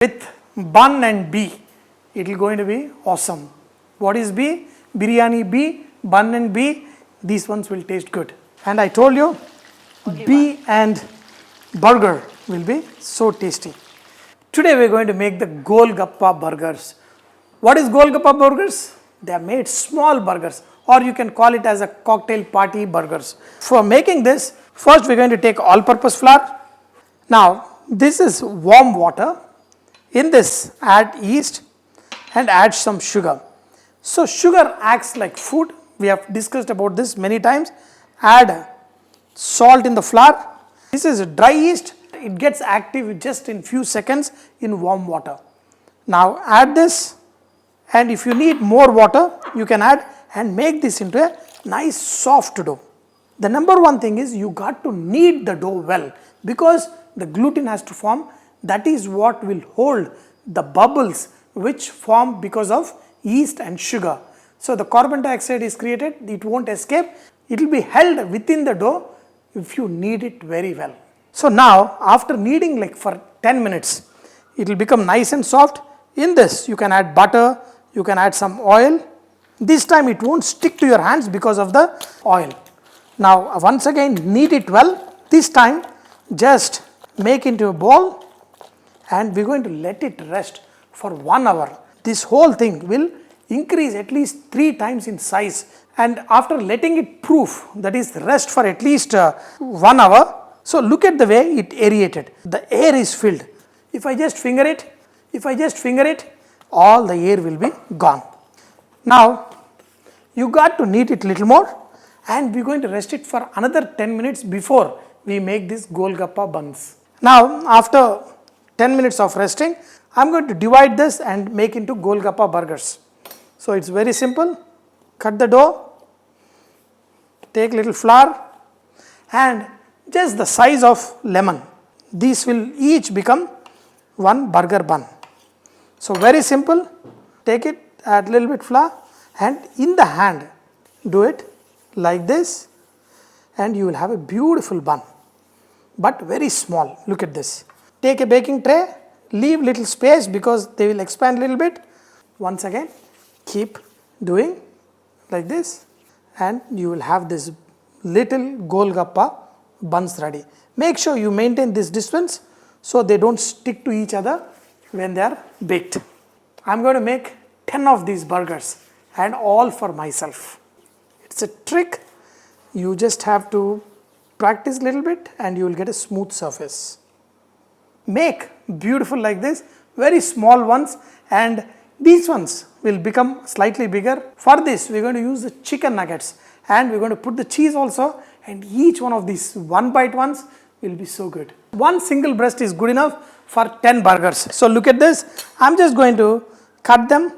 with bun and bee. It will going to be awesome. What is bee? Biryani bee, bun and bee. These ones will taste good. And I told you, bee and burger will be so tasty. Today we are going to make the Golgappa burgers. What is Golgappa burgers? They are made small burgers, or you can call it as a cocktail party burgers. For making this, first we are going to take all-purpose flour. Now this is warm water. In this add yeast and add some sugar. So sugar acts like food. We have discussed about this many times. Add salt in the flour. This is dry yeast. It gets active just in few seconds in warm water. Now add this, and if you need more water you can add and make this into a nice soft dough. The number one thing is you got to knead the dough well, because the gluten has to form. That is what will hold the bubbles which form because of yeast and sugar. So the carbon dioxide is created, it won't escape, it will be held within the dough if you knead it very well. So now after kneading like for 10 minutes, it will become nice and soft. In this you can add butter, you can add some oil. This time it won't stick to your hands because of the oil. Now once again knead it well. This time just make into a bowl and we are going to let it rest for 1 hour. This whole thing will increase at least 3 times in size, and after letting it proof, that is rest for at least 1 hour. So look at the way it aerated. The air is filled. If I just finger it, all the air will be gone. Now you got to knead it little more, and we are going to rest it for another 10 minutes before we make these Golgappa buns. Now after 10 minutes of resting, I am going to divide this and make into Golgappa burgers. So it's very simple. Cut the dough, take little flour and just the size of lemon. These will each become one burger bun. So very simple. Take it, add little bit flour, and in the hand do it like this, and you will have a beautiful bun, but very small. Look at this. Take a baking tray, leave little space because they will expand a little bit. Once again, keep doing like this, and you will have this little Golgappa buns ready. Make sure you maintain this distance so they don't stick to each other when they are baked. I am going to make 10 of these burgers, and all for myself. It's a trick. You just have to practice a little bit and you will get a smooth surface. Make beautiful like this, very small ones, and these ones will become slightly bigger. For this we are going to use the chicken nuggets, and we are going to put the cheese also, and each one of these one bite ones will be so good. One single breast is good enough for 10 burgers. So look at this. I am just going to cut them.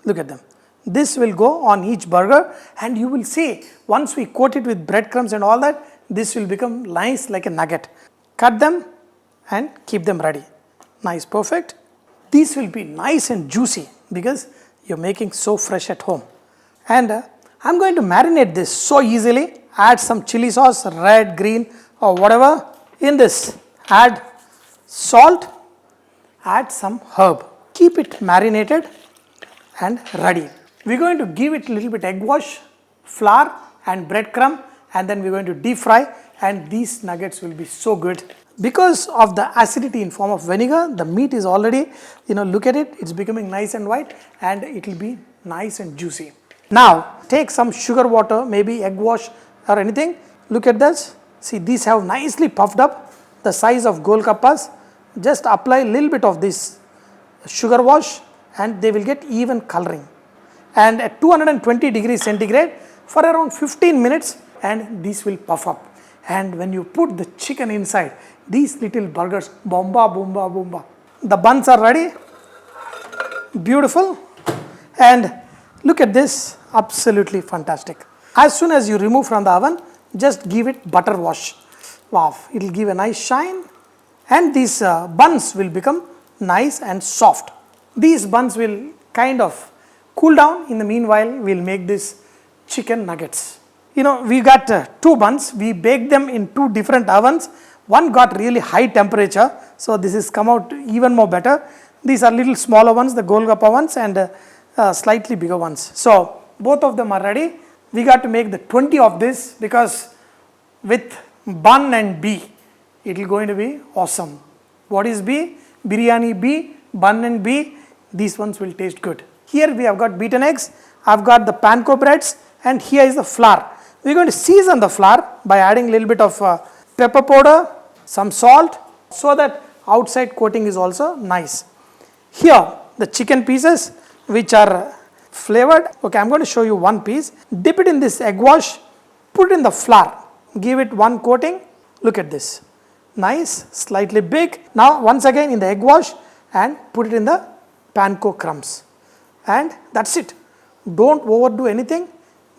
Look at them. This will go on each burger, and you will see once we coat it with breadcrumbs and all that, this will become nice like a nugget. Cut them and keep them ready. Nice, perfect. These will be nice and juicy because you are making so fresh at home. And I am going to marinate this so easily. Add some chili sauce, red, green or whatever. In this add salt, add some herb. Keep it marinated and ready. We are going to give it a little bit egg wash, flour and breadcrumb, and then we are going to deep fry, and these nuggets will be so good. Because of the acidity in form of vinegar, the meat is already, look at it, it's becoming nice and white, and it will be nice and juicy. Now take some sugar water, maybe egg wash or anything. Look at this. See, these have nicely puffed up, the size of Golgappas. Just apply a little bit of this sugar wash and they will get even coloring. And at 220 degrees centigrade for around 15 minutes, and these will puff up. And when you put the chicken inside, these little burgers, bomba, bomba, bomba. The buns are ready. Beautiful. And look at this, absolutely fantastic. As soon as you remove from the oven, just give it butter wash. Wow, it will give a nice shine, and these buns will become nice and soft. These buns will kind of cool down. In the meanwhile, we will make this chicken nuggets. We got 2 buns. We baked them in 2 different ovens. One got really high temperature, So this is come out even more better. These are little smaller ones, the Golgappa ones, and slightly bigger ones. So both of them are ready. We got to make the 20 of this, because with bun and bee, it will going to be awesome. What is bee? Biryani bee, bun and bee. These ones will taste good. Here we have got beaten eggs. I've got the panko breads, and here is the flour. We're going to season the flour by adding a little bit of pepper powder, some salt, so that outside coating is also nice. Here the chicken pieces which are flavored. Okay, I'm going to show you one piece. Dip it in this egg wash, put it in the flour, give it one coating. Look at this. Nice, slightly big. Now once again in the egg wash and put it in the panko crumbs. And that's it. Don't overdo anything.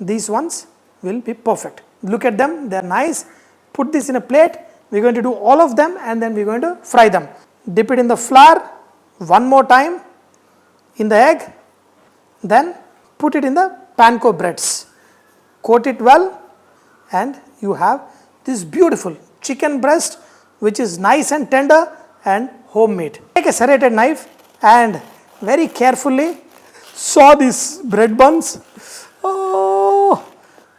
These ones will be perfect. Look at them, they are nice. Put this in a plate. We're going to do all of them and then we're going to fry them. Dip it in the flour one more time in the egg. Then put it in the panko breads. Coat it well and you have this beautiful chicken breast which is nice and tender and homemade. Take a serrated knife and very carefully saw these bread buns. Oh,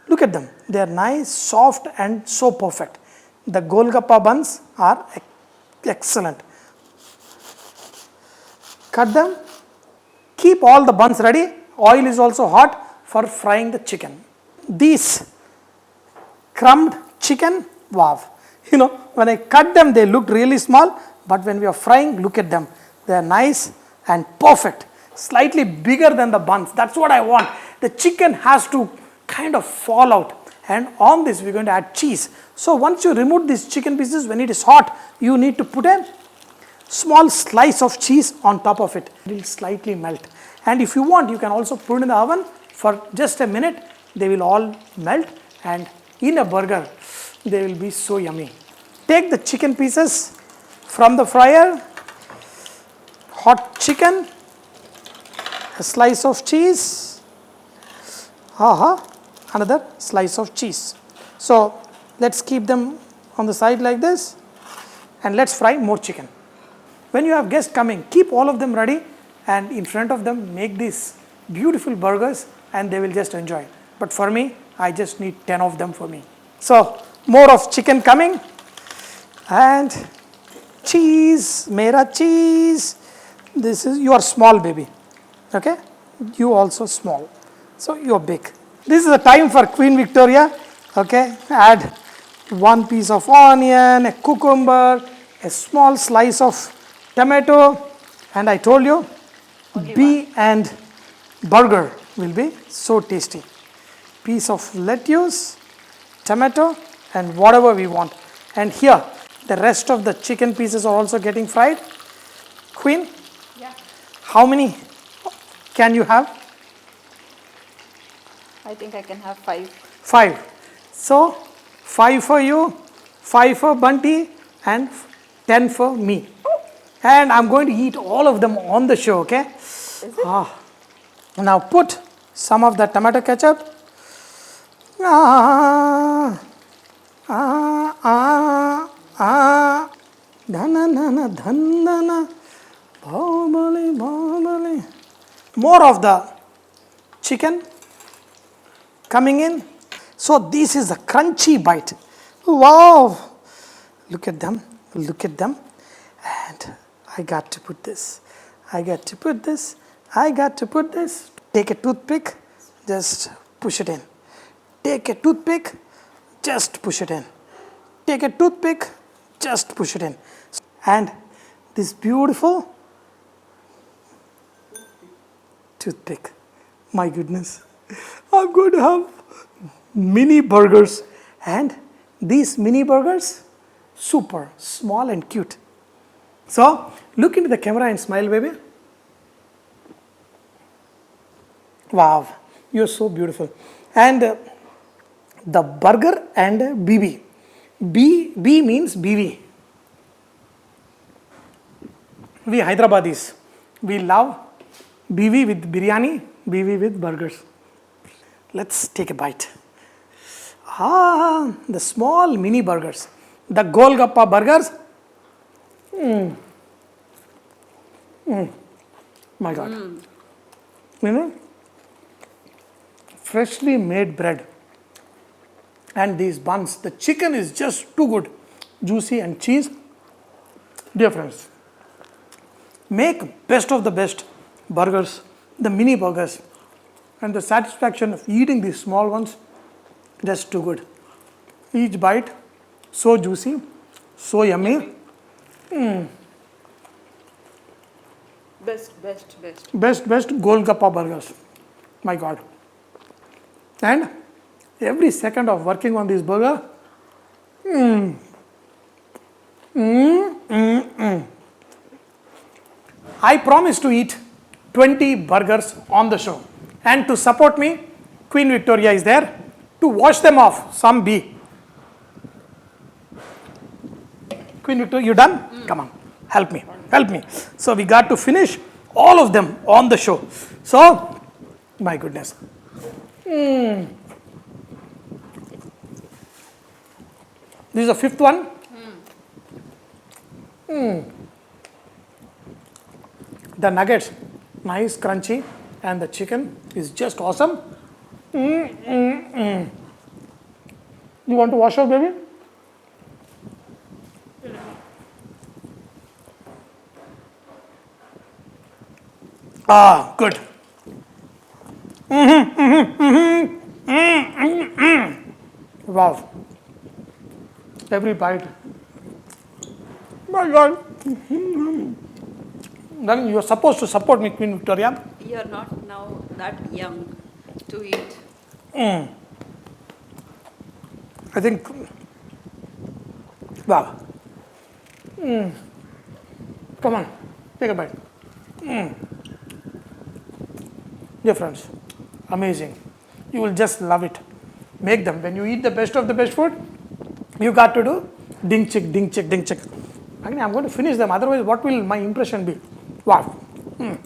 look at them. They are nice, soft and so perfect. The Golgappa buns are excellent. Cut them. Keep all the buns ready. Oil is also hot for frying the chicken. These crumbed chicken, wow. You know, when I cut them, they looked really small, but when we are frying, look at them. They are nice and perfect. Slightly bigger than the buns. That's what I want. The chicken has to kind of fall out. And on this, we're going to add cheese. So once you remove these chicken pieces, when it is hot, you need to put a small slice of cheese on top of it. It will slightly melt. And if you want, you can also put it in the oven for just a minute. They will all melt, and in a burger, they will be so yummy. Take the chicken pieces from the fryer, hot chicken, a slice of cheese, another slice of cheese. So let's keep them on the side like this, and let's fry more chicken. When you have guests coming, keep all of them ready, and in front of them make these beautiful burgers, and they will just enjoy. But for me, I just need 10 of them for me. So more of chicken coming, and cheese, mera cheese. This is, you are small baby, okay? You also small, so you are big. This is the time for Queen Victoria, okay? Add one piece of onion, a cucumber, a small slice of tomato, and I told you, bee and burger will be so tasty. Piece of lettuce, tomato, and whatever we want. And here, the rest of the chicken pieces are also getting fried. Queen, yeah. How many can you have? I think I can have 5. 5. So 5 for you, 5 for Bunty, and 10 for me. And I'm going to eat all of them on the show, okay? Is it? Now put some of the tomato ketchup. Dhana dhandana bhabali bhabali. More of the chicken coming in. So this is a crunchy bite. Wow! Look at them. Look at them. And I got to put this. I got to put this. I got to put this. Take a toothpick. Just push it in. Take a toothpick. Just push it in. Take a toothpick. Just push it in. And this beautiful toothpick. My goodness. I'm going to have mini burgers. And these mini burgers, super small and cute. So, look into the camera and smile, baby. Wow, you're so beautiful. And the burger and Biwi. B means Biwi. We Hyderabadis, we love Biwi with biryani, Biwi with burgers. Let's take a bite. The small mini burgers, the Golgappa burgers My God. You know, freshly made bread. And these buns, the chicken is just too good. Juicy and cheese. Dear friends, make best of the best burgers, the mini burgers. And the satisfaction of eating these small ones, just too good. Each bite, so juicy, so yummy. Best. Best Golgappa burgers. My God. And every second of working on this burger, I promise to eat 20 burgers on the show. And to support me, Queen Victoria is there to wash them off. Some be. Queen Victoria, you done? Come on, help me. So we got to finish all of them on the show. So, my goodness. This is the fifth one. The nuggets, nice, crunchy, and the chicken is just awesome. You want to wash out, baby? Ah, good. Wow. Every bite. My God. Then you are supposed to support me, Queen Victoria. You're not now that young to eat. I think, wow. Come on, take a bite. Dear friends, amazing. You will just love it. Make them. When you eat the best of the best food, you got to do ding chick. Again, I'm going to finish them. Otherwise, what will my impression be? Wow. And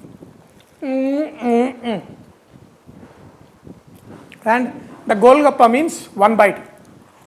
the Golgappa means one bite.